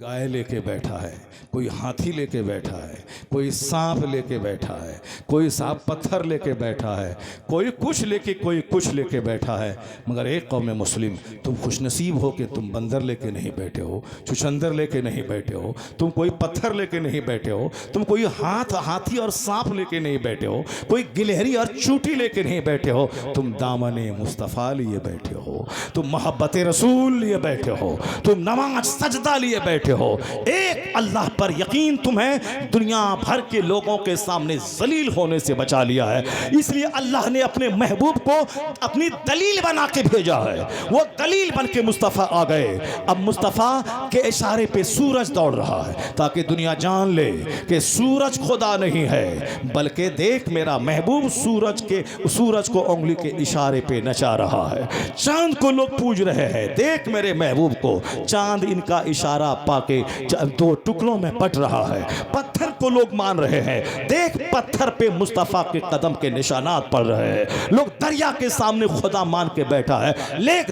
गाय लेके बैठा है, कोई हाथी लेके बैठा है, कोई सांप लेके बैठा है, कोई सांप पत्थर लेके बैठा है, कोई कुछ लेके कोई कुछ लेके बैठा है। मगर एक कौम मुस्लिम, तुम खुशनसीब हो कि तुम बंदर लेके नहीं बैठे हो, चुचंदर लेके नहीं बैठे हो, तुम कोई पत्थर लेके नहीं बैठे हो, तुम कोई हाथी और सांप लेके नहीं बैठे हो, कोई गिलहरी और चूटी लेके नहीं बैठे हो, तुम दामने मुस्तफ़ा लिए बैठे हो, तुम मोहब्बत रसूल लिए बैठे हो, तुम नमाज सजदा लिए बैठे हो। एक अल्लाह पर यकीन तुम्हें दुनिया भर के लोगों के सामने जलील होने से बचा लिया है। इसलिए अल्लाह ने अपने महबूब को अपनी दलील बना के भेजा है। वो दलील बन के मुस्तफ़ा आ गए। अब मुस्तफ़ा के इशारे पे सूरज दौड़ रहा है ताकि दुनिया जान ले कि सूरज खुदा नहीं है, बल्कि देख मेरा महबूब सूरज को उंगली के इशारे पे नचा रहा है। चांद को लोग पूज रहे हैं, देख मेरे महबूब को चांद इनका इशारा पाके दो टुकड़ों में बट रहा है। पत्थर को लोग मान रहे हैं, देख पत्थर पे मुस्तफ़ा के कदम के निशानात पड़ रहे हैं। लोग दरिया के सामने खुदा मान के बैठा है, लेक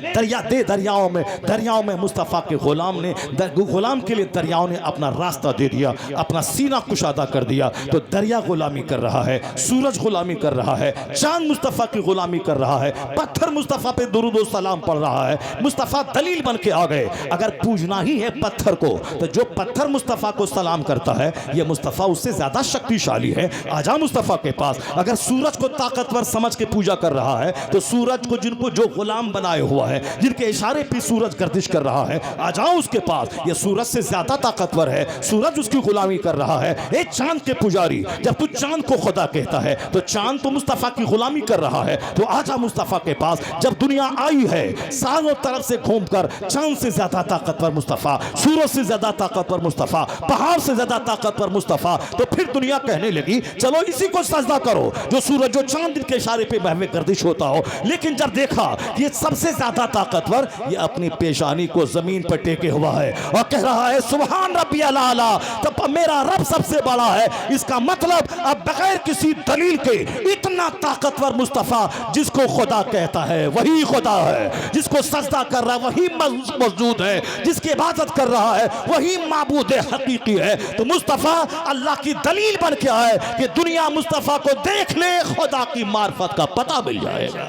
दरियाओं में मुस्तफ़ा के गुलाम के लिए दरियाओं ने अपना रास्ता दे दिया, अपना सीना कुशादा कर दिया। तो दरिया गुलामी कर रहा है, सूरज गुलामी कर रहा है, चांद मुस्तफ़ा की गुलामी कर रहा है, पत्थर मुस्तफ़ा पे दुरूद व सलाम पढ़ रहा है। मुस्तफ़ा दलील बन के आ गए। अगर पूजना ही है पत्थर को, तो जो पत्थर मुस्तफ़ा को सलाम करता है, ये मुस्तफ़ा उससे ज्यादा शक्तिशाली है। आजा मुस्तफ़ा के पास। अगर सूरज को ताकतवर समझ के पूजा कर रहा है, तो सूरज को जिनको जो गुलाम बनाए हुआ है, जिनके इशारे पे सूरज गर्दिश कर रहा है, आ जाओ उसके पास। ये सूरज से ज्यादा ताकतवर है, सूरज उसकी गुलामी कर रहा है। ए चांद के पुजारी, जब तू चांद को खुदा कहता है, तो चांद तो मुस्तफ़ा की गुलामी कर रहा है। तो आजा मुस्तफ़ा के पास। जब दुनिया आई है सारों तरफ से घूमकर, चांद से ज्यादा ताकतवर मुस्तफ़ा, सूरज से ज्यादा ताकतवर मुस्तफ़ा, पहाड़ से ज्यादा ताकतवर मुस्तफ़ा, तो फिर दुनिया कहने लगी चलो इसी को सजदा करो जो सूरज जो चांद के इशारे पे बहवे गर्दिश होता हो। लेकिन जब देखा ये सबसे ज्यादा ताकतवर, ये अपनी पेशानी को जमीन पर टेके हुआ है और कह रहा है सुभान रब्बियल आला, तब मेरा रब सबसे बड़ा है। इसका मतलब अब बगैर किसी दलील के इतना ताकतवर मुस्तफ़ा, जिसको खुदा कहता है वही खुदा है, जिसको सजदा कर रहा है वही मौजूद है, जिसकी इबादत कर रहा है वही माबूद हकीकी है। तो मुस्तफ़ा अल्लाह की दलील बन के आए कि दुनिया मुस्तफ़ा को देख ले, खुदा की मार्फत का पता मिल जाएगा।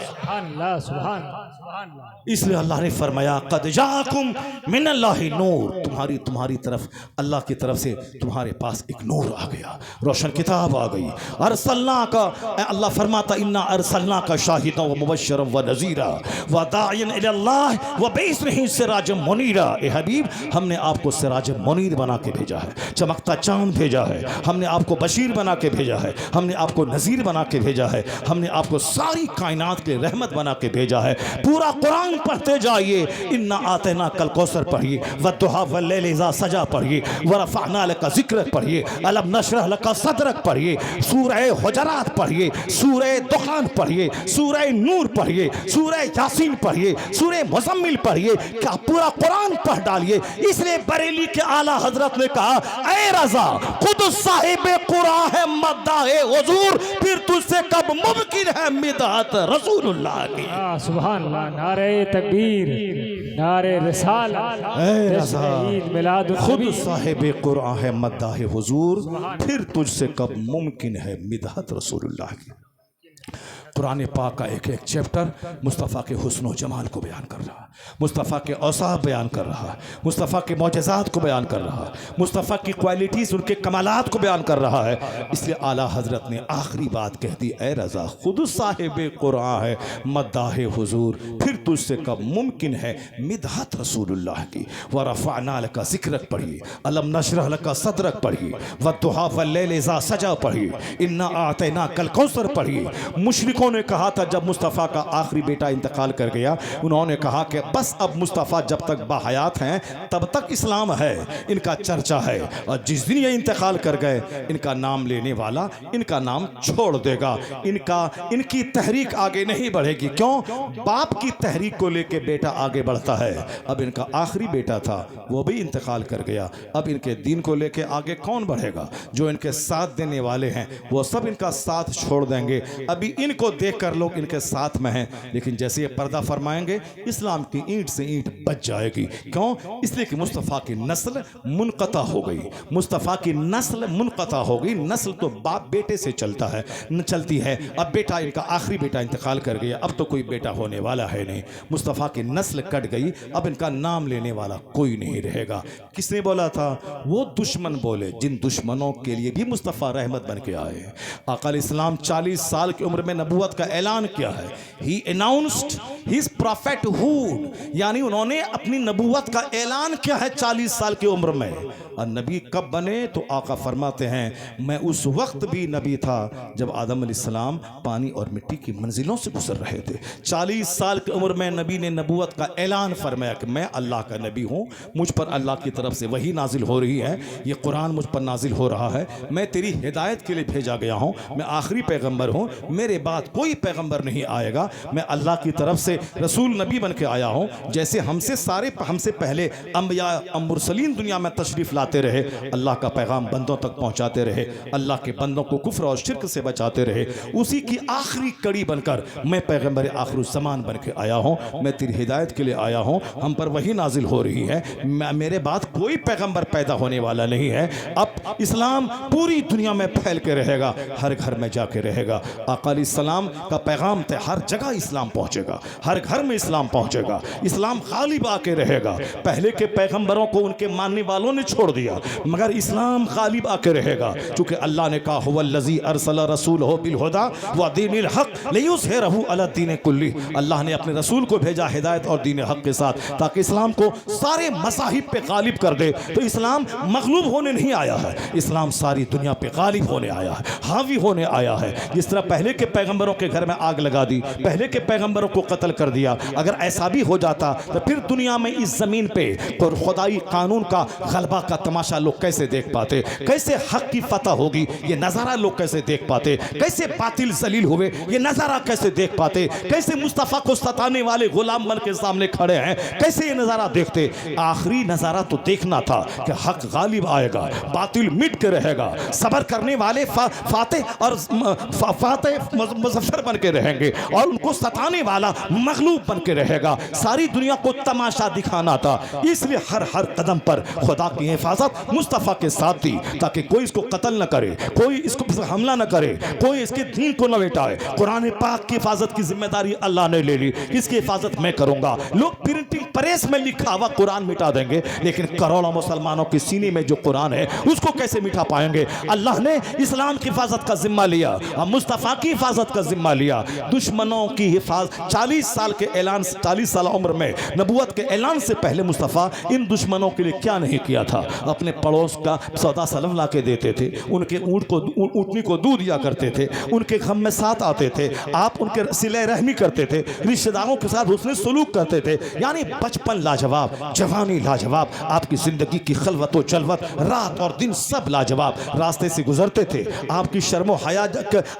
इसलिए अल्लाह ने फरमाया कद जाकुम मिनल्लाहि नूर, तुम्हारी तरफ अल्लाह की तरफ से तुम्हारे पास एक नूर आ गया, रोशन किताब आ गई। अरसलना का अल्लाह फरमाता इन्ना अरसलना का शाहिदा व मुबश्शिरन व नज़ीरा व दाइयन इलल्लाह व बिइस्निही सिराजम मुनीरा। ए हबीब, हमने आपको सिराज मुनीर बना के भेजा है, चमकता चांद भेजा है, हमने आपको बशीर बना के भेजा है, हमने आपको नज़ीर बना के भेजा है, हमने आपको सारी कायनात के रहमत बना के भेजा है। पूरा कुरान पढ़ते जाइए। इन्ना आतेना कल कौसर पढ़िए, वद्दुहा वल्लैल इज़ा सजा पढ़िए, वरफ़अना लका ज़िक्रक पढ़िए, अलम नशरह लका सदरक पढ़िए, सूरह हुजरात पढ़िए, सूरह दुखान पढ़िए, सूरह नूर पढ़िए, सूरह यासीन पढ़िए, सूरह मुज़म्मिल पढ़िए। क्या पूरा कुरान पढ़ डालिए। इसलिए बरेली के आला हजरत ने कहा ऐ रज़ा खुद साहिब कुरान है मद्दाह हुजूर, फिर तुझसे कब मुमकिन है मिदहत रसूलुल्लाह की। सुभान अल्लाह, नारे तकबीर, नारे रिसालत, खुद साहिब कुरान है मद्दाह हुजूर, फिर तुझसे कब मुमकिन है मिदहत रसूलुल्लाह की। कुरान पाक का एक एक चैप्टर मुस्तफ़ा के हुस्न व जमाल को बयान कर रहा है, मुस्तफ़ा के औसाफ बयान कर रहा है, मुस्तफ़ा के मौजज़ात को बयान कर रहा है, मुस्तफ़ा की क्वालिटीज़ उनके कमालात को बयान कर रहा है। इसलिए आला हज़रत ने आखिरी बात कह दी ऐ रज़ा खुद साहिब कुरान है मद्दाह हुजूर, फिर तुझसे कब मुमकिन है मिदहत रसूलुल्लाह की। व रफ़अना लका ज़िक्रक पढ़िए, अलम नशरह लका सदरक पढ़िए, वद्दुहा वल्लैल इज़ा सजा पढ़िए, इन्ना आतैना कल कौसर पढ़िए। मुशरिकों ने कहा था जब मुस्तफ़ा का आखिरी बेटा इंतकाल कर गया, उन्होंने कहा कि बस अब मुस्तफ़ा जब तक बाहयात हैं तब तक इस्लाम है, इनका चर्चा है, और जिस दिन ये इंतकाल कर गए इनका नाम लेने वाला इनका नाम छोड़ देगा, इनकी तहरीक आगे नहीं बढ़ेगी। क्यों? बाप की तहरीक को लेके बेटा आगे बढ़ता है। अब इनका आखिरी बेटा था वो भी इंतकाल कर गया, अब इनके दीन को लेके आगे कौन बढ़ेगा? जो इनके साथ देने वाले हैं वो सब इनका साथ छोड़ देंगे। अभी इनको देखकर लोग इनके साथ में हैं, लेकिन जैसे ये पर्दा फरमाएंगे इस्लाम की ईंट से ईंट बच जाएगी। क्यों? इसलिए कि मुस्तफ़ा की नस्ल मुनक़ता हो गई। मुस्तफ़ा की नस्ल मुनक़ता हो गई। नस्ल तो बाप बेटे से चलता है, न चलती है। अब बेटा, इनका आखिरी बेटा इंतकाल कर गया, अब तो कोई बेटा होने वाला है नहीं। मुस्तफ़ा की नस्ल कट गई, अब इनका नाम लेने वाला कोई नहीं रहेगा। किसने बोला था? वो दुश्मन बोले जिन दुश्मनों के लिए भी मुस्तफ़ा रहमत बन के आए। आका इस्लाम 40 साल की उम्र में नबूवत का ऐलान किया है। ही अनाउंस्ड हिज प्रॉफेटहुड, यानी उन्होंने अपनी नबूवत का ऐलान किया है 40 साल की उम्र में। और नबी कब बने? तो आका फरमाते हैं मैं उस वक्त भी नबी था जब आदम अलैहिस्सलाम पानी और मिट्टी की मंजिलों से गुजर रहे थे। 40 साल की उम्र में नबी ने नबूवत का ऐलान फरमाया कि मैं अल्लाह का नबी हूँ, मुझ पर अल्लाह की तरफ से वही नाजिल हो रही है, ये कुरान मुझ पर नाजिल हो रहा है, मैं तेरी हिदायत के लिए भेजा गया हूँ, मैं आखिरी पैगंबर हूँ, मेरे बाद कोई पैगंबर नहीं आएगा, मैं अल्लाह की तरफ से रसूल नबी बन के आया हूँ। जैसे हमसे पहले अंबिया मुरसलीन दुनिया में तशरीफ़ लाते रहे, अल्लाह का पैगाम बंदों तक पहुँचाते रहे, अल्लाह के बंदों को कुफ्र और शिर्क से बचाते रहे, उसी की आखिरी कड़ी बनकर मैं पैगंबर आखिरुज़्ज़मान बन के आया हूँ, मैं तेरी हिदायत के लिए आया हूँ, हम पर वही नाजिल हो रही है, मेरे बाद कोई पैगंबर पैदा होने वाला नहीं है। अब इस्लाम पूरी दुनिया में फैल के रहेगा, हर घर में जाके रहेगा। आका अलैहिस्सलाम का पैगाम थे, हर जगह इस्लाम पहुँचेगा, हर घर में इस्लाम पहुँचेगा, इस्लाम गालिब आके रहेगा। पहले के पैगंबरों को उनके मानने वालों ने छोड़ दिया, मगर इस्लाम गालिब आके रहेगा, क्योंकि अल्लाह ने कहा हुवल्लज़ी अरसला रसूलहु बिलहुदा व दीनिल हक़ लियुज़हिरहु अला दीनि कुल्ली। अल्लाह ने अपने रसूल को भेजा हिदायत और दीन हक़ के साथ, ताकि इस्लाम को सारे मज़ाहिब पे गालिब कर दे। तो इस्लाम मगलूब होने नहीं आया है, इस्लाम सारी दुनिया पे गालिब होने आया है, हावी होने आया है। जिस तरह पहले के पैगंबरों के घर में आग लगा दी, पहले के पैगंबरों को कत्ल कर दिया, अगर ऐसा भी हो जाता तो फिर दुनिया में इस जमीन पे और खुदाई कानून का गलबा का तमाशा लोग कैसे देख पाते, कैसे हक की फतह होगी ये नज़ारा लोग कैसे देख पाते, कैसे बातिल जलील हुए ये नज़ारा कैसे देख पाते, कैसे मुस्तफ़ा को सताने वाले गुलाम बन के सामने खड़े हैं, कैसे ये नज़ारा देखते। आखिरी नज़ारा तो देखना था कि हक गालिब आएगा, बातिल मिट के रहेगा, सबर करने वाले फातेह और फातेह मुज़फ़्फ़र बन के रहेंगे, और उनको सताने वाला मगलूब बन के रहेगा। सारी दुनिया को तमाशा दिखाना था, इसलिए हर कदम पर खुदा की हिफाजत मुस्तफ़ा के साथ थी, ताकि कोई इसको कत्ल न करे, कोई इसको हमला न करे, कोई इसके दीन को न लेटाए। कुरान पाक की हिफाजत की जिम्मेदारी अल्लाह ने ले ली, इसकी हिफाजत मैं करूंगा। लोग प्रिंटिंग प्रेस में लिखा हुआ कुरान मिटा देंगे, लेकिन करोड़ों मुसलमानों के सीने में जो कुरान है उसको कैसे मिटा पाएंगे। अल्लाह ने इस्लाम की हिफाजत का जिम्मा लिया और मुस्तफ़ा की हिफाजत का जिम्मा लिया। दुश्मनों की हिफाजत 40 साल के ऐलान, 40 साल उम्र में नबूवत के ऐलान से पहले मुस्तफ़ा इन दुश्मनों के लिए क्या नहीं किया था। अपने पड़ोस का सौदा सलम ला के देते थे, उनके ऊँटनी को दूध दिया करते थे, उनके गम में साथ आते थे, आप उनके सिले रहमी करते थे, रिश्तेदारों के साथ उसने सलूक करते थे। यानी बचपन लाजवाब, जवानी लाजवाब, आपकी ज़िंदगी की खलवत व जलवत, रात और दिन सब लाजवाब। रास्ते से गुजरते थे, आपकी शर्म हया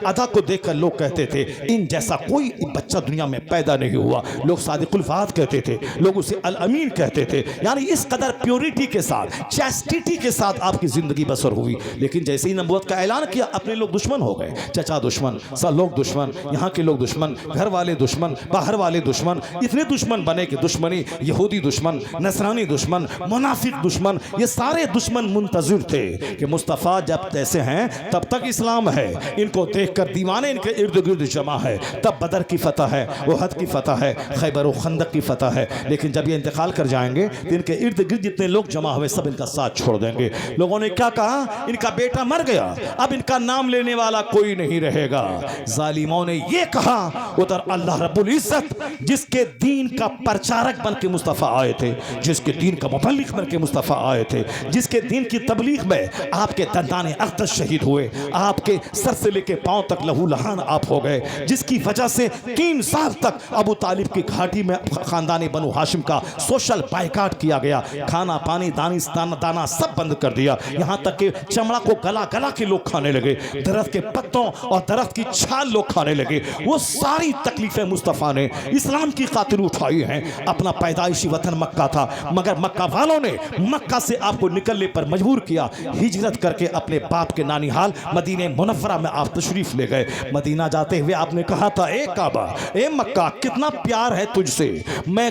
अदा को देखकर लोग कहते थे इन जैसा कोई बच्चा दुनिया में पैदा नहीं हुआ। लोग सादिकुल फ़ात कहते थे, लोग उसे अल अमीन कहते थे। यानी इस कदर प्योरिटी के साथ, चैस्टिटी के साथ आपकी ज़िंदगी बसर हुई। लेकिन जैसे ही नबूवत का ऐलान किया, अपने लोग दुश्मन हो गए, चचा दुश्मन, सब लोग दुश्मन, यहाँ के लोग दुश्मन, घर वाले दुश्मन, बाहर वाले दुश्मन, इतने दुश्मन बने कि दुश्मनी, यहूदी दुश्मन, नसरानी दुश्मन, मुनाफिक दुश्मन, ये सारे दुश्मन मुंतज़िर थे कि मुस्तफ़ा जब जैसे हैं तब तक इस्लाम है। इनको देखकर दीवाने इनके इर्द गिर्द जमा है। तब बदर की फतह है, उहद की फतह है, खैबर व खंदक की फतह है। लेकिन जब ये इंतकाल कर जाएंगे तो इनके इर्द गिर्द जितने लोग जमा हुए सब इनका साथ छोड़ देंगे। लोगों ने क्या कहा, इनका बेटा मर गया, अब इनका नाम लेने वाला कोई नहीं रहेगा। जालिमों ने ये कहा, उधर अल्लाह रब्बुल इज्जत जिसके दीन का प्रचारक बन के मुस्तफ़ा आए थे, जिसके दीन का मुबल्लिग बन के मुस्तफ़ा आए थे, जिसके दीन की तबलीग में आपके दंदाने अक़दस शहीद हुए, आपके सर से लेके पांव तक लहू लहान आप हो गए, जिसकी वजह से 3 साल तक अबू तालिब की घाटी में खानदानी बनु हाशिम का सोशल बायकाट किया गया। खाना पानी दाना सब बंद कर दिया, यहाँ तक कि चमड़ा को गला गला के लोग खाने लगे, दरख्त के पत्तों और दरख्त की छाल लोग खाने लगे। वो सारी तकलीफें मुस्तफ़ा ने इस्लाम की खातिर उठाई हैं। अपना पैदाइशी वतन मक्का था, मगर मक्का वालों ने मक्का से आपको निकलने पर मजबूर किया। हिजरत करके अपने बाप के नानी हाल मदीने मुनव्वरा में आप तशरीफ ले गए। मदीना जाते हुए आपने कहा था, ए काबा, ए मक्का, कितना प्यार है तुझसे, मैं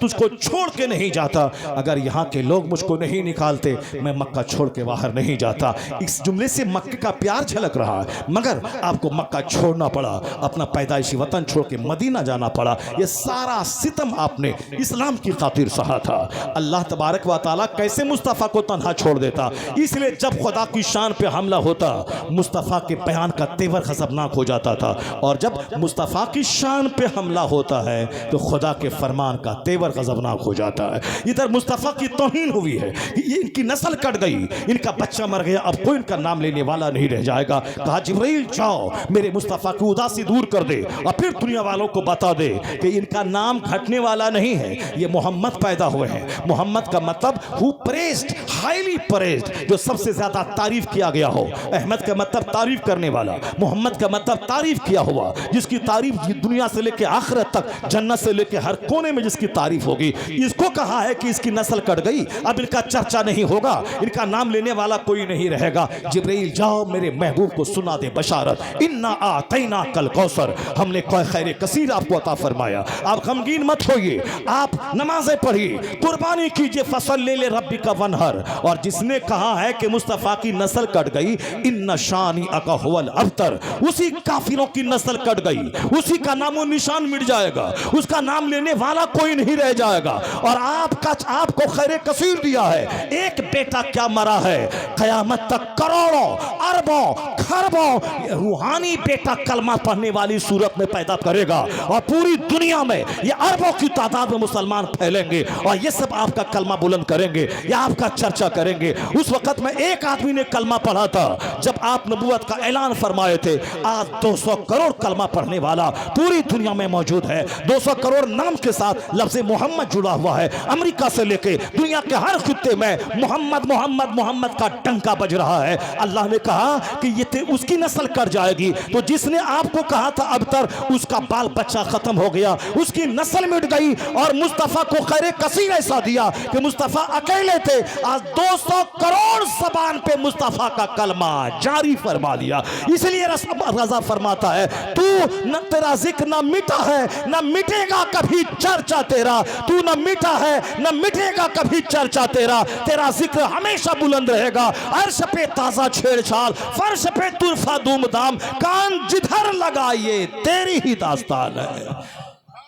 तुझको छोड़ के नहीं जाता, अगर यहाँ के लोग मुझको नहीं निकालते मैं मक्का छोड़ के बाहर नहीं जाता। इस जुमले से मक्के का प्यार झलक रहा है, मगर आपको मक्का छोड़ना पड़ा, अपना पैदाइशी वतन छोड़ के मदीना जाना पड़ा। ये सारा सितम आपने इस्लाम की खातिर सहा था। अल्लाह तबारक व तआला कैसे मुस्तफ़ा को तन्हा छोड़ देता। इसलिए जब खुदा की शान पे हमला होता, मुस्तफ़ा के बयान का तेवर खसबनाक हो जाता था, और जब मुस्तफ़ा की शान पे हमला होता है तो खुदा के फरमान का तेवर गजबनाक हो जाता है। इधर मुस्तफ़ा की तौहीन हुई है कि ये इनकी नस्ल कट गई, इनका बच्चा मर गया, अब कोई इनका नाम लेने वाला नहीं रह जाएगा। कहा, जिब्रील जाओ मेरे मुस्तफ़ा की उदासी दूर कर दे और फिर दुनिया वालों को बता दे कि इनका नाम घटने वाला नहीं है, ये मोहम्मद पैदा हुए हैं। मोहम्मद का मतलब हु प्रेज्ड, हाईली प्रेज्ड, जो सबसे ज्यादा तारीफ किया गया हो। अहमद का मतलब तारीफ करने वाला, मोहम्मद का मतलब तारीफ किया हुआ, जिसकी तारीफ दुनिया से लेकर आखिरत तक, जन्नत से लेकर हर कोने में जिसकी तारीफ होगी। इसको कहा है कि इसकी नस्ल कट गई, अब इनका चर्चा नहीं होगा, इनका नाम लेने वाला कोई नहीं रहेगा। जिब्रील जाओ मेरे महबूब को सुना दे बशारत, इन्ना आतैना कल कौसर, हमने खैर कसीर आपको अता फरमाया। आप गमगीन मत होइए, आप नमाजें पढ़िए, कुर्बानी कीजिए, फसल ले ले रब्बी का वनहर। और जिसने कहा है कि मुस्तफ़ा की नस्ल कट गई, इन्ना शानी अका हुवल अब्तर, उसी काफिरों की नस्ल कट गई, उसी का नामो निशान मिट जाएगा, उसका नाम लेने वाला कोई नहीं रह जाएगा। और आपको खैर कसीर दिया है। एक बेटा क्या मरा है, कयामत तक करोड़ों अरबों खरबों रूहानी बेटा कलमा पढ़ने वाली सूरत में पैदा करेगा, और पूरी दुनिया में ये अरबों की तादाद में मुसलमान फैलेंगे, और ये सब आपका कलमा बुलंद करेंगे, या आपका चर्चा करेंगे। उस वक्त में एक आदमी ने कलमा पढ़ा था जब आप नबूवत का ऐलान फरमाए थे। आज 200 करोड़ कलमा पढ़ने वाला पूरी दुनिया में मौजूद है। 200 करोड़ नाम के साथ लफ्ज़ मोहम्मद जुड़ा हुआ है। अमेरिका से लेके दुनिया के हर खित्ते में मोहम्मद मोहम्मद मोहम्मद का डंका बज रहा है। अल्लाह ने कहा कि ये उसकी नस्ल कट जाएगी, तो जिसने आपको कहा था अबतर, उसका बाल बच्चा खत्म हो गया, उसकी नस्ल मिट गई, और मुस्तफ़ा को खैर कसीर ऐसा दिया कि मुस्तफ़ा अकेले थे। आज 200 करोड़ ज़बान पे मुस्तफ़ा का कलमा जारी फरमा दिया। इसलिए रज़ा फरमाता है, तू न तेरा जिक्र न मिटा है न मिटेगा कभी चर्चा तेरा, तू न मिटा है न मिटेगा कभी चर्चा तेरा, तेरा जिक्र हमेशा बुलंद रहेगा। अर्श पे ताजा छेड़छाड़, फर्श पे तुरफा धूमधाम, कान जिधर लगाइए तेरी ही दास्तान है,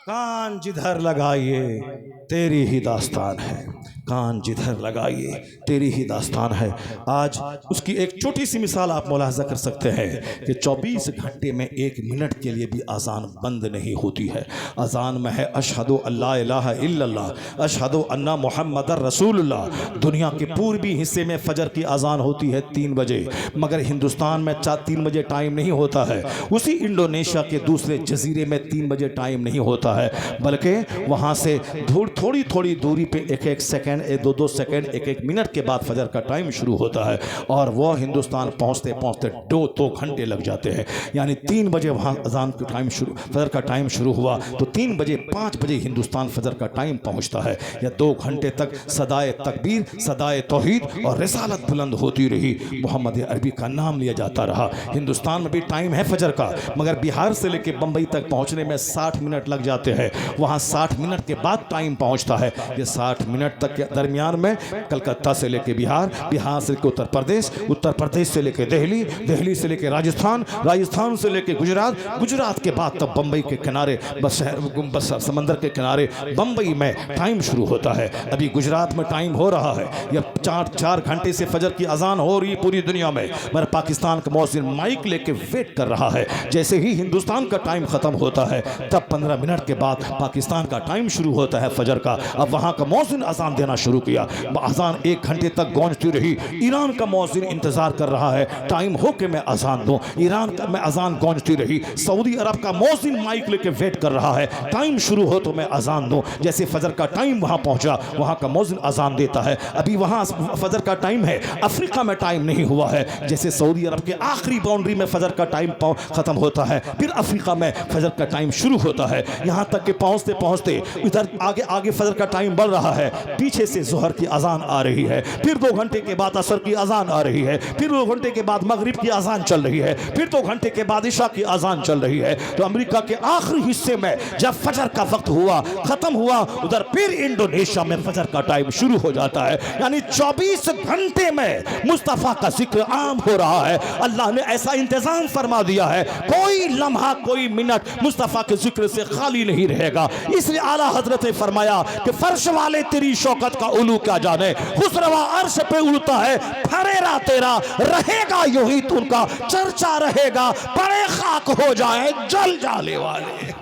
कान जिधर लगाइए तेरी ही दास्तान है, कान जिधर लगाइए तेरी ही दास्तान है। आज उसकी एक छोटी सी मिसाल आप मुलाहजा कर सकते हैं कि 24 घंटे में 1 मिनट के लिए भी अजान बंद नहीं होती है। अजान में है अशहदु अल्ला इलाहा इल्लल्लाह, अशहदु अन्ना मुहम्मदर रसूलुल्लाह। दुनिया के पूर्वी हिस्से में फजर की अजान होती है 3 बजे, मगर हिंदुस्तान में 3 बजे टाइम नहीं होता है। उसी इंडोनेशिया के दूसरे जजीरे में 3 बजे टाइम नहीं होता है, बल्कि वहाँ से थोड़ी थोड़ी दूरी पे 1-1 सेकेंड, 2-2 सेकेंड, 1-1 मिनट के बाद फजर का टाइम शुरू होता है, और वह हिंदुस्तान पहुँचते पहुँचते 2 घंटे लग जाते हैं। यानी 3 बजे वहाँ अजान का टाइम शुरू, फजर का टाइम शुरू हुआ तो 3 बजे 5 बजे हिंदुस्तान फजर का टाइम पहुँचता है। या 2 घंटे तक सदाए तकबीर, सदाए तौहीद और रिसालत बुलंद होती रही, मोहम्मद अरबी का नाम लिया जाता रहा। हिंदुस्तान में भी टाइम है फजर का, मगर बिहार से लेकर बम्बई तक पहुँचने में 60 मिनट लग जाते हैं। वहाँ 60 मिनट के बाद टाइम पहुँचता है। ये 60 मिनट तक के दरमियान में कलकत्ता से लेके बिहार, बिहार से लेकर उत्तर प्रदेश, उत्तर प्रदेश से लेकर दिल्ली, दिल्ली से लेकर राजस्थान, राजस्थान से लेकर गुजरात, गुजरात के बाद तब बम्बई के किनारे, बस समंदर के किनारे बम्बई में टाइम शुरू होता है। अभी गुजरात में टाइम हो रहा है, यह 4 घंटे से फजर की अजान हो रही पूरी दुनिया में, मगर पाकिस्तान का मौसिन माइक लेके वेट कर रहा है। जैसे ही हिंदुस्तान का टाइम खत्म होता है तब 15 मिनट के बाद पाकिस्तान का टाइम शुरू होता है फजर का। अब वहाँ का मौसिन अजान देना शुरू किया, अजान 1 घंटे तक गूंजती रही। ईरान का मौसिन इंतजार कर रहा है टाइम हो के मैं अजान दूं, ईरान का मैं अजान गूंजती रही। सऊदी अरब का मौसिन माइक लेके वेट कर रहा है टाइम शुरू हो तो मैं अजान दूं। जैसे फजर का टाइम वहाँ पहुँचा, वहाँ का मौसिन अजान देता है। अभी वहाँ फजर का टाइम है, अफ्रीका में टाइम नहीं हुआ है। जैसे सऊदी अरब के आखिरी बाउंड्री में फजर का टाइम खत्म होता है, फिर अफ्रीका में फजर का टाइम शुरू होता है। यहाँ तक कि पहुँचते पहुँचते इधर आगे आगे फजर का टाइम बढ़ रहा है, पीछे से ज़ोहर की अजान आ रही है, फिर 2 घंटे के बाद असर की अजान आ रही है, फिर 2 घंटे के बाद मगरिब की अजान चल रही है, फिर 2 घंटे के बाद इशा की अजान चल रही है। तो अमेरिका के आखिरी हिस्से में जब फजर का वक्त हुआ, खत्म हुआ, उधर फिर इंडोनेशिया में फजर का टाइम शुरू हो जाता है। यानी 24 घंटे में मुस्तफ़ा का जिक्र आम हो रहा है। अल्लाह ने ऐसा इंतजाम फरमा दिया है, कोई लम्हा कोई मिनट मुस्तफ़ा के जिक्र से खाली नहीं रहेगा। इसलिए आला हजरत ने फरमाया कि फर्श वाले तेरी शौकत का उलू क्या जाने, खुसरवा अर्श पे उड़ता है, फरेरा तेरा रहेगा यूं ही, उनका चर्चा रहेगा, बड़े खाक हो जाए जल जाने वाले,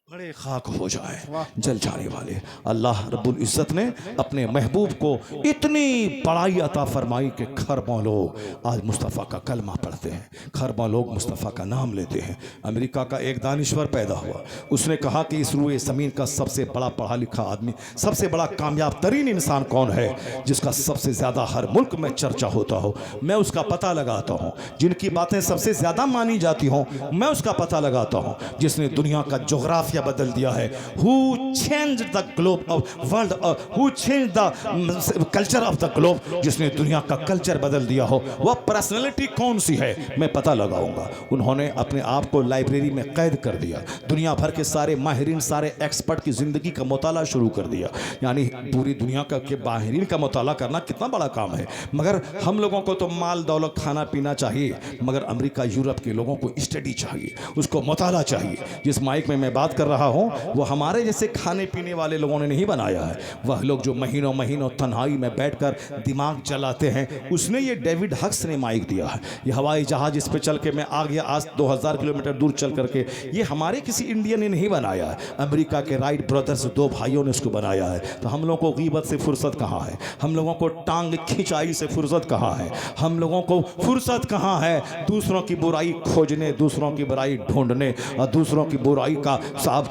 बड़े खाक हो जाए जल जाने वाले। अल्लाह रब्बुल इज़्ज़त ने अपने महबूब को इतनी बड़ाई अता फरमाई कि खरबों लोग आज मुस्तफ़ा का कलमा पढ़ते हैं, खरबों लोग मुस्तफ़ा का नाम लेते हैं। अमेरिका का एक दानिश्वर पैदा हुआ, उसने कहा कि इस रूए ज़मीन का सबसे बड़ा पढ़ा लिखा आदमी, सबसे बड़ा कामयाब तरीन इंसान कौन है, जिसका सबसे ज़्यादा हर मुल्क में चर्चा होता हो। मैं उसका पता लगाता हूँ, जिनकी बातें सबसे ज़्यादा मानी जाती हों, मैं उसका पता लगाता हूँ, जिसने दुनिया का जोग्राफिया बदल दिया है। Who changed the globe of world, who changed the culture of the globe, जिसने दुनिया का कल्चर बदल दिया हो, वह पर्सनैलिटी कौन सी है, मैं पता लगाऊंगा। उन्होंने अपने आप को लाइब्रेरी में कैद कर दिया, दुनिया भर के सारे माहिरीन, सारे एक्सपर्ट की ज़िंदगी का मुताला शुरू कर दिया। यानी पूरी दुनिया का के माहिरीन का मुताला करना कितना बड़ा काम है। मगर हम लोगों को तो माल दौलत खाना पीना चाहिए, मगर अमेरिका यूरोप के लोगों को स्टडी चाहिए, उसको मुताला चाहिए। जिस माइक में मैं बात कर रहा हूँ वो हमारे जैसे खाने पीने वाले लोगों ने नहीं बनाया है। वह लोग जो महीनों महीनों तन्हाई में बैठकर दिमाग चलाते हैं, उसने ये डेविड हक्स ने माइक दिया है। ये हवाई जहाज इस पे चल के मैं आ गया आज 2000 किलोमीटर दूर चल करके, ये हमारे किसी इंडियन ने नहीं बनाया है, अमेरिका के राइट ब्रदर्स 2 भाइयों ने इसको बनाया है। तो हम लोगों को गीबत से फुर्सत कहाँ है, हम लोगों को टांग खिंचाई से फुर्सत कहाँ है, हम लोगों को फुर्सत कहाँ है दूसरों की बुराई खोजने, दूसरों की बुराई ढूंढने और दूसरों की बुराई का साहब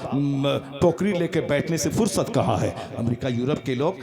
टोकरी लेके बैठने से फुर्सत कहाँ है। अमेरिका यूरोप के लोग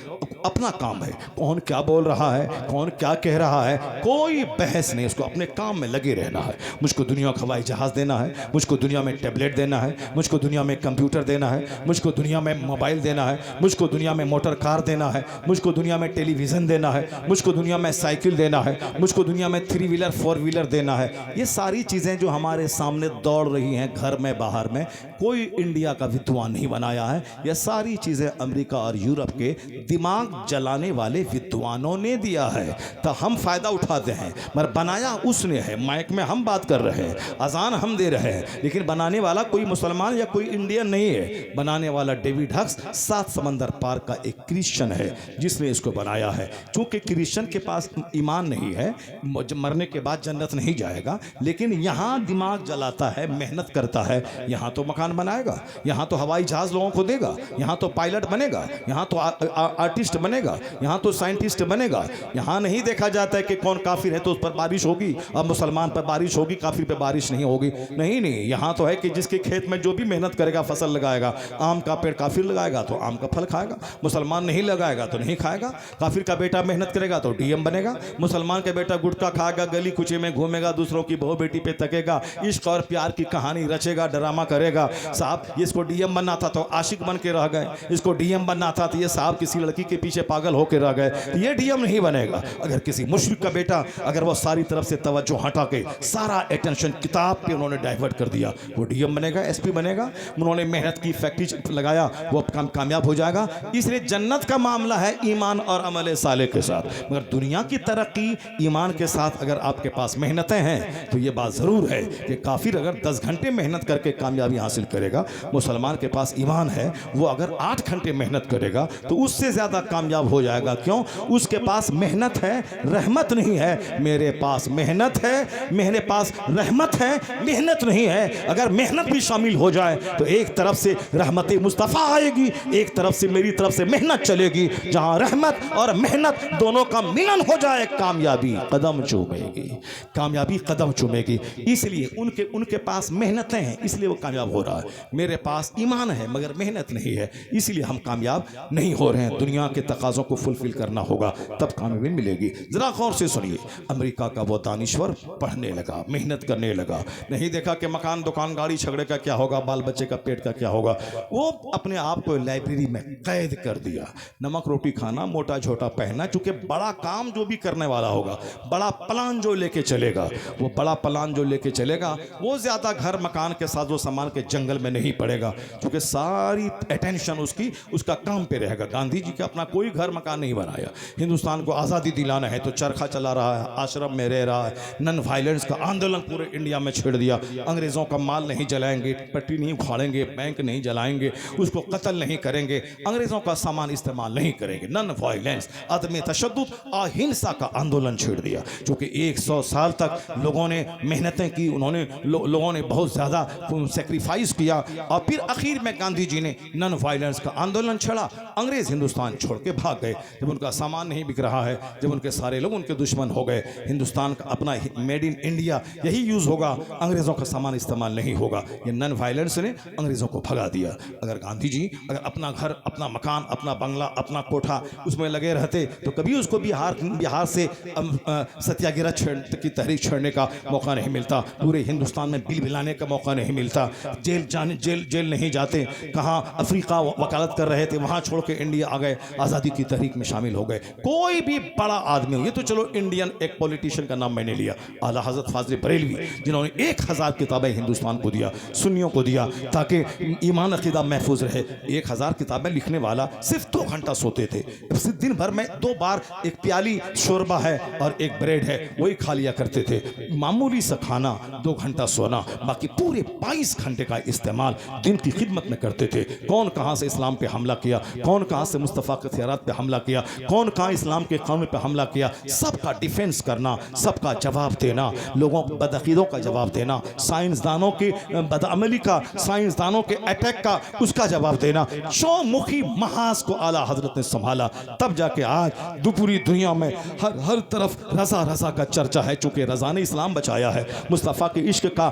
अपना काम है, कौन क्या बोल रहा है, कौन क्या कह रहा है, कोई बहस नहीं, उसको अपने काम में लगे रहना है। मुझको दुनिया का हवाई जहाज़ देना है, मुझको दुनिया में टैबलेट देना है, मुझको दुनिया में कंप्यूटर देना है, मुझको दुनिया में मोबाइल देना है, मुझको दुनिया में मोटर कार देना है, मुझको दुनिया में टेलीविज़न देना है, मुझको दुनिया में साइकिल देना है, मुझको दुनिया में 3 व्हीलर 4 व्हीलर देना है। ये सारी चीज़ें जो हमारे सामने दौड़ रही हैं घर में बाहर में, कोई इंडिया का विद्वान नहीं बनाया है। यह सारी चीज़ें अमेरिका और यूरोप के दिमाग जलाने वाले विद्वानों ने दिया है। तो हम फ़ायदा उठाते हैं, मगर बनाया उसने है। माइक में हम बात कर रहे हैं, अजान हम दे रहे हैं, लेकिन बनाने वाला कोई मुसलमान या कोई इंडियन नहीं है। बनाने वाला डेविड हक्स 7 समंदर पार का एक क्रिश्चियन है जिसने इसको बनाया है। चूँकि क्रिश्चियन के पास ईमान नहीं है, मरने के बाद जन्नत नहीं जाएगा, लेकिन यहाँ दिमाग जलाता है, मेहनत करता है, यहाँ तो मकान बनाएगा, यहाँ तो हवाई जहाज लोगों को देगा, यहाँ तो पायलट बनेगा, यहाँ तो आर्टिस्ट बनेगा, यहाँ तो साइंटिस्ट बनेगा। यहाँ नहीं देखा जाता है कि कौन काफिर है तो उस पर बारिश होगी, अब मुसलमान पर बारिश होगी, काफिर पर बारिश नहीं होगी। नहीं, यहाँ तो है कि जिसके खेत में जो भी मेहनत करेगा, फसल लगाएगा, आम का पेड़ काफिर लगाएगा तो आम का फल खाएगा, मुसलमान नहीं लगाएगा तो नहीं खाएगा। काफिर का बेटा मेहनत करेगा तो डीएम बनेगा, मुसलमान का बेटा गुटखा खाएगा, गली कुचे में घूमेगा, दूसरों की बहू बेटी पे तकेगा, इश्क और प्यार की कहानी रचेगा, ड्रामा करेगा। साहब इसको डीएम बनना था तो आशिक बन के रह गए, इसको डीएम बनना था तो ये साहब किसी लड़की के पीछे पागल होकर रह गए, ये डीएम नहीं बनेगा। अगर किसी मुश्रिक का बेटा, अगर वो सारी तरफ से तवज्जो हटा के सारा अटेंशन किताब पे उन्होंने डाइवर्ट कर दिया, वो डीएम बनेगा, एसपी बनेगा। उन्होंने मेहनत की, फैक्ट्री लगाया, वो कामयाब हो जाएगा। इसलिए जन्नत का मामला है ईमान और अमल साले के साथ। मगर दुनिया की तरक्की ईमान के साथ अगर आपके पास मेहनतें हैं तो ये बात ज़रूर है कि काफिर अगर 10 घंटे मेहनत करके कामयाबी हासिल करेगा, मुसलमान के पास ईमान है, वो अगर 8 घंटे मेहनत करेगा तो उससे ज़्यादा कामयाब हो जाएगा। क्यों? उसके पास मेहनत है, रहमत नहीं है। मेरे पास मेहनत है, मेरे पास रहमत है, मेहनत नहीं है। अगर मेहनत भी शामिल हो जाए तो एक तरफ से रहमत मुस्तफ़ा आएगी, एक तरफ से मेरी तरफ से मेहनत चलेगी। जहां रहमत और मेहनत दोनों का मिलन हो जाए, कामयाबी कदम चूमेगी, कामयाबी कदम चूमेगी। इसलिए उनके पास मेहनतें हैं, इसलिए वो कामयाब हो रहा है। मेरे मेरे पास ईमान है मगर मेहनत नहीं है, इसीलिए हम कामयाब नहीं हो रहे हैं। दुनिया के तकाज़ों को फुलफिल करना होगा, तब कामयाबी मिलेगी। ज़रा गौर से सुनिए, अमेरिका का वो दानिश्वर पढ़ने लगा, मेहनत करने लगा, नहीं देखा कि मकान दुकान गाड़ी झगड़े का क्या होगा, बाल बच्चे का पेट का क्या होगा। वो अपने आप को लाइब्रेरी में कैद कर दिया, नमक रोटी खाना, मोटा झोटा पहनना, चूंकि बड़ा काम जो भी करने वाला होगा, बड़ा प्लान जो लेके चलेगा, वो बड़ा प्लान जो लेके चलेगा वो ज़्यादा घर मकान के साजो सामान के जंगल में नहीं पड़ेगा, क्योंकि सारी अटेंशन उसका काम पे रहेगा। गांधी जी का अपना कोई घर मकान नहीं बनाया, हिंदुस्तान को आज़ादी दिलाना है तो चरखा चला रहा है, आश्रम में रह रहा है, नन वायलेंस का आंदोलन पूरे इंडिया में छेड़ दिया। अंग्रेज़ों का माल नहीं जलाएंगे, पट्टी नहीं उखाड़ेंगे, बैंक नहीं जलाएंगे, उसको कत्ल नहीं करेंगे, अंग्रेज़ों का सामान इस्तेमाल नहीं करेंगे, नन वायलेंस, अदम तशद्दुद, अहिंसा का आंदोलन छेड़ दिया। क्योंकि 100 साल तक लोगों ने मेहनतें की, उन्होंने लोगों ने बहुत ज़्यादा सेक्रीफाइस किया, और फिर आखिर में गांधी जी ने नन वायलेंस का आंदोलन छेड़ा। अंग्रेज़ हिंदुस्तान छोड़ के भाग गए। जब उनका सामान नहीं बिक रहा है, जब उनके सारे लोग उनके दुश्मन हो गए, हिंदुस्तान का अपना मेड इन इंडिया यही यूज़ होगा, अंग्रेज़ों का सामान इस्तेमाल नहीं होगा। ये नन वायलेंस ने अंग्रेज़ों को भगा दिया। अगर गांधी जी अगर अपना घर, अपना मकान, अपना बंगला, अपना कोठा उसमें लगे रहते तो कभी उसको बिहार से सत्याग्रह की तहरीक छेड़ने का मौका नहीं मिलता, पूरे हिंदुस्तान में बिल बिलाने का मौका नहीं मिलता, जेल नहीं जाते, कहाँ अफ्रीका वकालत कर रहे थे वहाँ छोड़ के इंडिया आ गए, आज़ादी की तहरीक में शामिल हो गए। कोई भी बड़ा आदमी हो, ये तो चलो इंडियन एक पॉलिटिशियन का नाम मैंने लिया, आला हज़रत फाज़िल बरेलवी, जिन्होंने 1000 किताबें हिंदुस्तान को दिया, सुन्नियों को दिया, ताकि ईमान अक़ीदा महफूज रहे। 1000 किताबें लिखने वाला सिर्फ 2 घंटा सोते थे, सिर्फ दिन भर में 2 बार एक प्याली शोरबा है और एक ब्रेड है वही खा लिया करते थे। मामूली सा खाना, 2 घंटा सोना, बाकी पूरे 22 घंटे का इस्तेमाल दिन की खिदमत में करते थे। कौन कहाँ से इस्लाम पे हमला किया, कौन कहाँ से मुस्तफ़ा के ख़यारात पे हमला किया, कौन कहाँ इस्लाम के कानून पे हमला किया, सबका डिफेंस करना, सबका जवाब देना, लोगों बदअक़ीदों का जवाब देना, साइंसदानों के बदअमली का, साइंसदानों के अटैक का उसका जवाब देना। चौमुखी महाज को आला हजरत ने संभाला, तब जाके आज पूरी दुनिया में हर तरफ रज़ा का चर्चा है। चूँकि रज़ा ने इस्लाम बचाया है, मुस्तफ़ा के इश्क का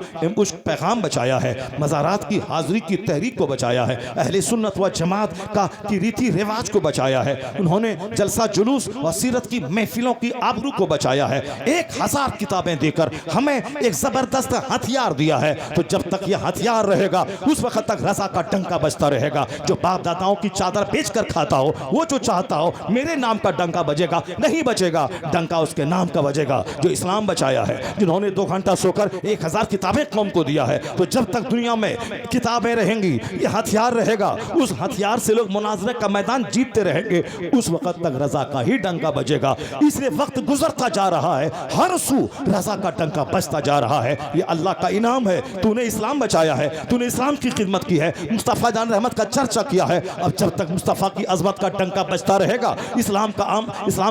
पैगाम बचाया है, मज़ारात की हाज़िरी की तहरीक को बचाया है, अहले सुन्नत व जमात की रीति रिवाज को बचाया है, उन्होंने जलसा जुलूस और सीरत की महफिलों की आबरू को बचाया है। 1000 किताबें देकर हमें एक ज़बरदस्त हथियार दिया है। तो जब तक यह हथियार रहेगा उस वक्त तक रज़ा का डंका बजता रहेगा। जो बाप दादाओं की चादर बेच कर खाता हो, वो जो चाहता हो मेरे नाम का डंका बजेगा, नहीं बजेगा, डंका उसके नाम का बजेगा जो इस्लाम बचाया है, जिन्होंने 2 घंटा सोकर 1000 किताबें कौम को दिया है। तो जब तक दुनिया में किताबें रहेंगी, ये हथियार रहेगा, उस हथियार से लोग मुनाज़रे का मैदान जीतते रहेंगे, उस वक्त तक रज़ा का ही डंका बजेगा। इसलिए वक्त गुजरता जा रहा है, हर सू रज़ा का डंका बजता जा रहा है। ये अल्लाह का इनाम है, तूने इस्लाम बचाया है, तूने इस्लाम की खिदमत की है, मुस्तफ़ा जान रहमत का चर्चा किया है। अब जब तक मुस्तफ़ा की अज़मत का डंका बजता रहेगा, इस्लाम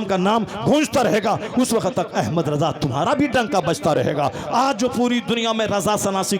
का नाम गूंजता रहेगा, उस वक्त तक अहमद रज़ा तुम्हारा भी डंका बजता रहेगा। आज जो पूरी दुनिया में रज़ा शनासी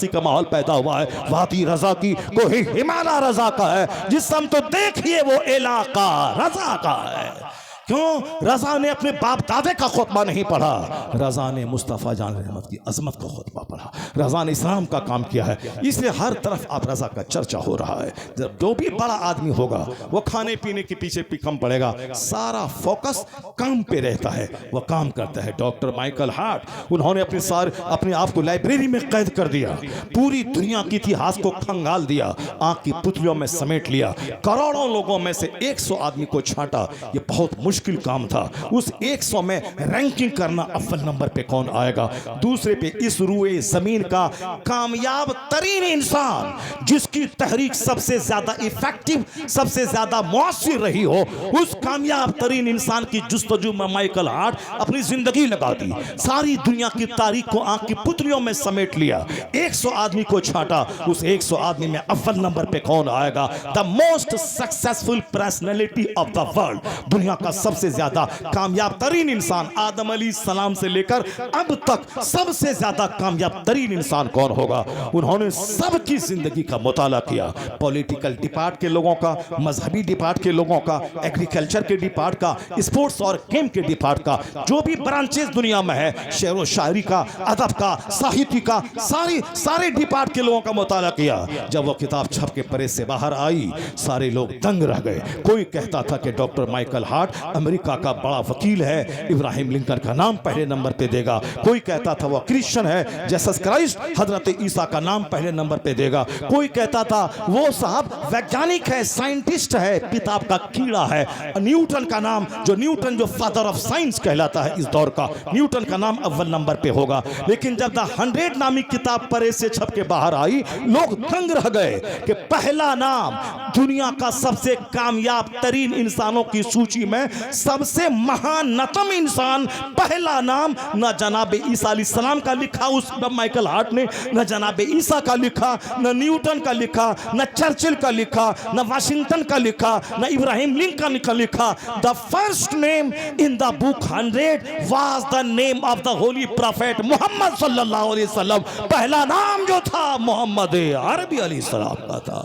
का माहौल पैदा हुआ है, वादी रज़ा की कोई हिमालय रज़ा का है, जिस सम तो देखिए वो इलाका रज़ा का है। क्यों? रज़ा ने अपने बाप दादे का खुतबा नहीं पढ़ा, रज़ा ने मुस्तफ़ा जान रहमत की अज़मत का खुतबा पढ़ा, रज़ा ने इस्लाम का काम किया है। इसलिए हर तरफ आप रज़ा का चर्चा हो रहा है। जब जो भी बड़ा आदमी होगा वो खाने पीने के पीछे भी कम पड़ेगा, सारा फोकस काम पे रहता है, वो काम करता है। डॉक्टर माइकल हार्ट, उन्होंने अपने आप को लाइब्रेरी में कैद कर दिया, पूरी दुनिया के इतिहास को खंगाल दिया, आँख की पुतलियों में समेट लिया, करोड़ों लोगों में से 100 आदमी को छांटा। ये बहुत मुश्किल काम था। उस 100 में रैंकिंग करना, अव्वल नंबर पे कौन आएगा, दूसरे पे इस रूए जमीन का कामयाब तरीन इंसान जिसकी तहरीक सबसे ज्यादा इफेक्टिव, सबसे ज्यादा मुअस्सिर रही हो, उस कामयाब तरीन इंसान की जुस्तजू में माइकल हार्ट अपनी जिंदगी लगा दी। सारी दुनिया की तारीख को आंख की पुतलियों में समेट लिया, 100 आदमी को छांटा, उस 100 आदमी में अव्वल नंबर पे कौन आएगा, the most successful personality of the world, दुनिया का सबसे ज्यादा कामयाब तरीन इंसान आदम अलैहिस्सलाम से लेकर अब तक सबसे ज्यादा कामयाब तरीन इंसान कौन होगा? उन्होंने सबकी जिंदगी का मुताला किया, पॉलिटिकल डिपार्ट के लोगों का, मजहबी डिपार्ट के लोगों का, एग्रीकल्चर के डिपार्ट का, स्पोर्ट्स और गेम के डिपार्ट का, जो भी ब्रांचेस दुनिया में है, शेर व शायरी का, अदब का, साहित्य का, सारे डिपार्ट के लोगों का मुताला किया। जब वो किताब छप के परे से बाहर आई, सारे लोग दंग रह गए। कोई कहता था कि डॉक्टर माइकल हार्ट अमेरिका का बड़ा वकील है, इब्राहिम लिंकन का नाम पहले नंबर पे देगा। कोई कहता था वो क्रिश्चियन है, जीसस क्राइस्ट हजरत ईसा का नाम पहले नंबर पे देगा। कोई कहता था वो साहब वैज्ञानिक है, साइंटिस्ट है, किताब का कीड़ा है। न्यूटन का नाम, जो न्यूटन जो फादर ऑफ साइंस कहलाता है इस दौर का, न्यूटन का नाम अव्वल नंबर पे होगा। लेकिन जब द 100 नामी किताब परे से छप के बाहर आई, लोग दंग रह गए कि पहला नाम दुनिया का सबसे कामयाब तरीन इंसानों की सूची में सबसे महानतम इंसान, पहला नाम न जनाब ईसा अलैहिस्सलाम का लिखा उस माइकल हार्ट ने, न जनाब ईसा का लिखा, न न्यूटन का लिखा, न चर्चिल का लिखा, न वाशिंगटन का लिखा, न इब्राहिम लिंकन का लिखा। The first name in the book 100 was the name of the holy prophet Muhammad सल्लल्लाहु अलैहि वसल्लम। पहला नाम जो था मोहम्मद अरबी अलैहिस्सलाम का था।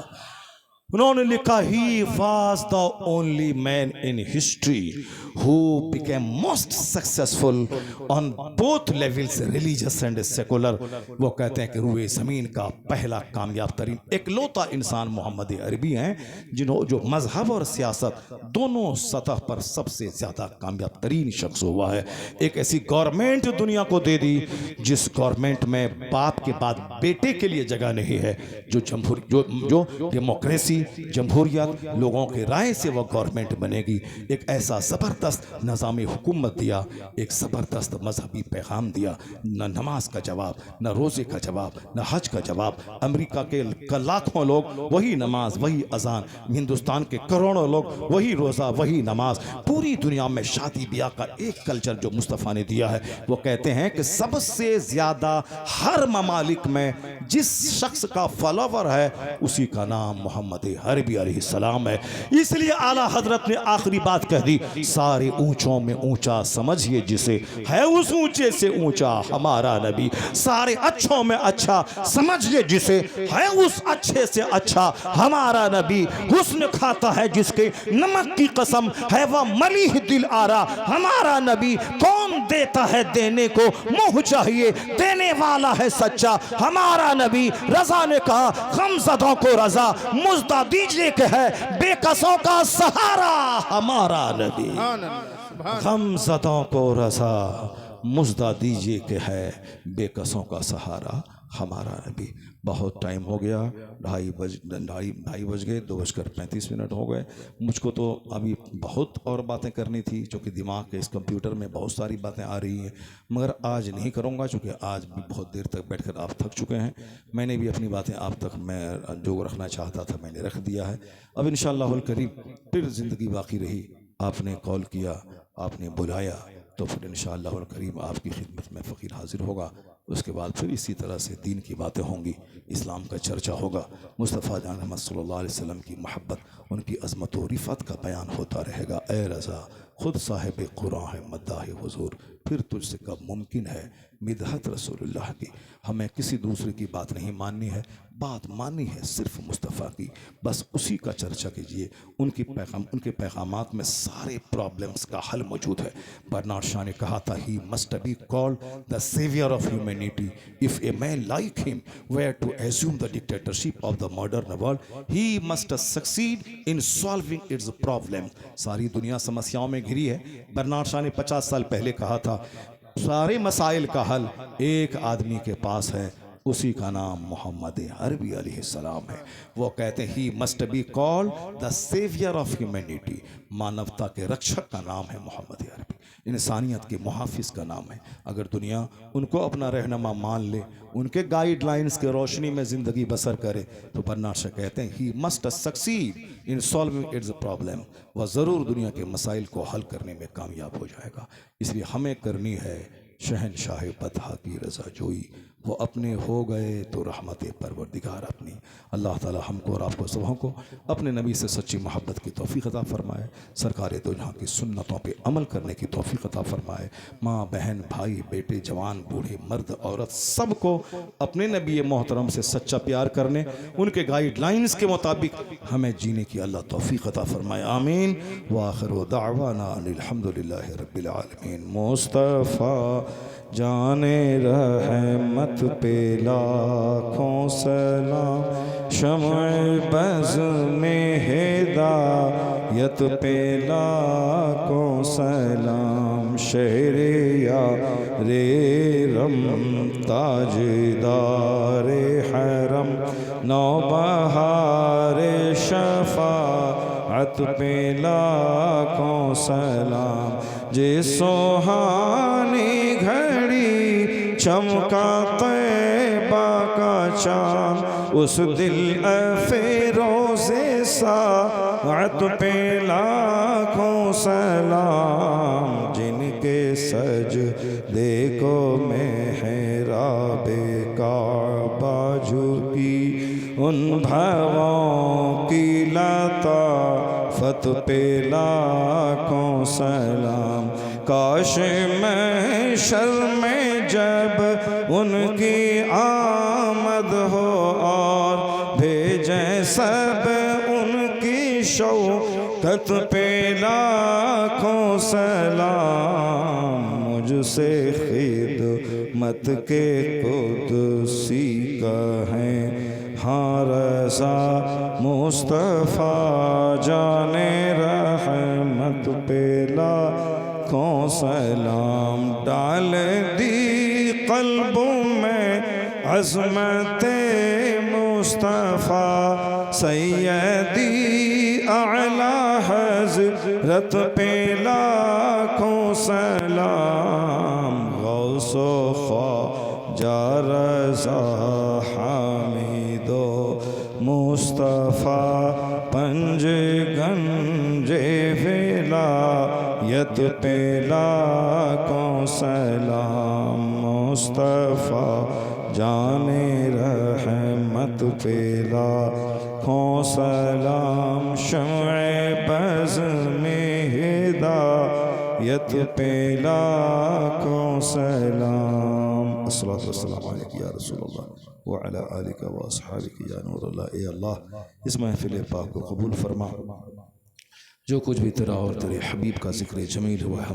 उन्होंने लिखा he was the only man in history who became most successful on both levels, religious and secular. वो कहते हैं कि रूए ज़मीन का पहला कामयाब तरीन एकलौता इंसान मोहम्मद अरबी हैं, जिन्होंने जो मजहब और सियासत दोनों सतह पर सबसे ज़्यादा कामयाब तरीन शख्स हुआ है। एक ऐसी गवर्नमेंट दुनिया को दे दी जिस गवर्नमेंट में बाप के बाद बेटे के लिए जगह नहीं है, जो डेमोक्रेसी, जमहूरियत, लोगों के राय से वह गवर्नमेंट बनेगी। एक ऐसा ज़बरदस्त निज़ामी हुकूमत दिया, एक ज़बरदस्त मजहबी पैगाम दिया। न नमाज का जवाब, न रोज़े का जवाब, न हज का जवाब। अमेरिका के लाखों लोग वही नमाज, वही अजान, हिंदुस्तान के करोड़ों लोग वही रोज़ा, वही नमाज। पूरी दुनिया में शादी ब्याह का एक कल्चर जो मुस्तफ़ा ने दिया है। वो कहते हैं कि सबसे ज़्यादा हर ममालिक में जिस शख्स का फॉलोवर है उसी का नाम मोहम्मद अरबी अलैहिस्सलाम है। इसलिए आला हजरत ने आखिरी बात कह दी, सारे ऊंचों में ऊंचा समझिए जिसे, है उस ऊंचे से ऊंचा हमारा नबी। सारे अच्छों में अच्छा समझिए जिसे, है उस अच्छे से अच्छा हमारा नबी। हुस्न खाता है जिसके नमक की कसम, है वह मलीह दिल आरा हमारा नबी। कौन देता है देने को मुँह चाहिए, देने वाला है सच्चा हमारा नबी। रजा ने कहा गमज़दों को रजा, मुज़्दा दीजिए के है बेकसों का सहारा हमारा नबी। गमज़दों को रजा, मुज़्दा दीजिए के है बेकसों का सहारा हमारा नबी। बहुत टाइम हो गया, ढाई बज गए, 2:35 हो गए। मुझको तो अभी बहुत और बातें करनी थी, क्योंकि दिमाग के इस कंप्यूटर में बहुत सारी बातें आ रही हैं, मगर आज नहीं करूँगा, क्योंकि आज भी बहुत देर तक बैठकर आप थक चुके हैं। मैंने भी अपनी बातें आप तक मैं जो रखना चाहता था मैंने रख दिया है। अब इंशाअल्लाहुल करीम फिर ज़िंदगी बाकी रही, आपने कॉल किया, आपने बुलाया, तो फिर इंशाअल्लाहुल करीम आपकी खिदमत में फ़कीर हाजिर होगा। उसके बाद फिर इसी तरह से दीन की बातें होंगी, इस्लाम का चर्चा होगा, मुस्तफ़ा जान रहमत सल्लल्लाहु अलैहि वसल्लम की मोहब्बत, उनकी अज़मत और रिफ़त का बयान होता रहेगा। ए रज़ा खुद साहिब कुरान है मद्दाह हुज़ूर, फिर तुझसे कब मुमकिन है मिदहत रसूलुल्लाह की। हमें किसी दूसरे की बात नहीं माननी है, बात माननी है सिर्फ मुस्तफ़ा की। बस उसी का चर्चा कीजिए, उनके पैगामात में सारे प्रॉब्लम्स का हल मौजूद है। बर्नार्ड शॉ ने कहा था, he must be called the saviour of humanity if a man like him were to assume the dictatorship of the modern world, he must succeed in solving its problem. सारी दुनिया समस्याओं में घिरी है। Bernard Shaw ने 50 साल पहले कहा था, सारे मसाइल का हल एक आदमी के पास है, उसी का नाम मोहम्मद अरबी अलैहिस्सलाम है। वो कहते हैं, he must be called the saviour of humanity, मानवता के रक्षक का नाम है मोहम्मद अरबी, इंसानियत के मुहाफिज का नाम है। अगर दुनिया उनको अपना रहनुमा मान ले, उनके गाइडलाइंस के रोशनी में ज़िंदगी बसर करे, तो बर्नार्ड शॉ कहते हैं, he must succeed in solving its problem, वह ज़रूर दुनिया के मसाइल को हल करने में कामयाब हो जाएगा। इसलिए हमें करनी है शहनशाह बतहा की रज़ा जोई, वो अपने हो गए तो रहमत परवरदिगार अपनी। अल्लाह ताला हमको और आपको सबों को अपने नबी से सच्ची मोहब्बत की तौफ़ीक़ अता फ़रमाए, सरकार दो जहाँ की सुन्नतों पे अमल करने की तौफ़ीक़ अता फ़रमाए। माँ बहन भाई बेटे जवान बूढ़े मर्द औरत सबको अपने नबी मोहतरम से सच्चा प्यार करने, उनके गाइडलाइंस के मुताबिक हमें जीने की अल्लाह तौफ़ीक़ अता फ़रमाए। आमीन व आखिर दावाना अनिल हम्दुलिल्लाहि रब्बिल आलमीन। मुस्तफ़ा जाने रहमत पे लाखों सलाम, शम्अ बज़ में हिदायत पे लाखों सलाम, शहरे या रे रम ताजदारे हरम, नौबहारे शफाअत पे लाखों सलाम, जे सुहानी घड़ी चमका तैबा का चाँद, उस दिल अफरोज़े साअत पे लाखों सलाम, जिनके सजदे को मेहराबे काबा झुकी, उन भवों की लताफत पे लाखों सलाम, काश महशर में जब उनकी आमद हो और भेजें सब उनकी शौकत पे लाखों सलाम, मुझसे खिदमत के कुदसी कहें हाँ रज़ा, मुस्तफ़ा जाने रहमत पे लाखों सलाम, डाल दी क़ल्बों में अज़मते मुस्तफ़ा, सैयदी आला हज़रत पे लाखों सलाम, गौसो ख्वाजा रज़ा हामिदो मुस्तफ़ा, पंज गंजे विलायत पे लाखों सलाम, मुस्तफ़ा जाने रहमत पे लाखों सलाम, शम्अ बज़ में हिदायत पे लाखों सलाम। अस्सलातु वस्सलामु अलैका या रसूलल्लाह व अला आलिका व अस्हाबिका या नूरल्लाह। ए अल्लाह इस महफ़िल पाक को कबूल फरमा, जो कुछ भी तेरा और तेरे हबीब का ज़िक्र जमील हुआ है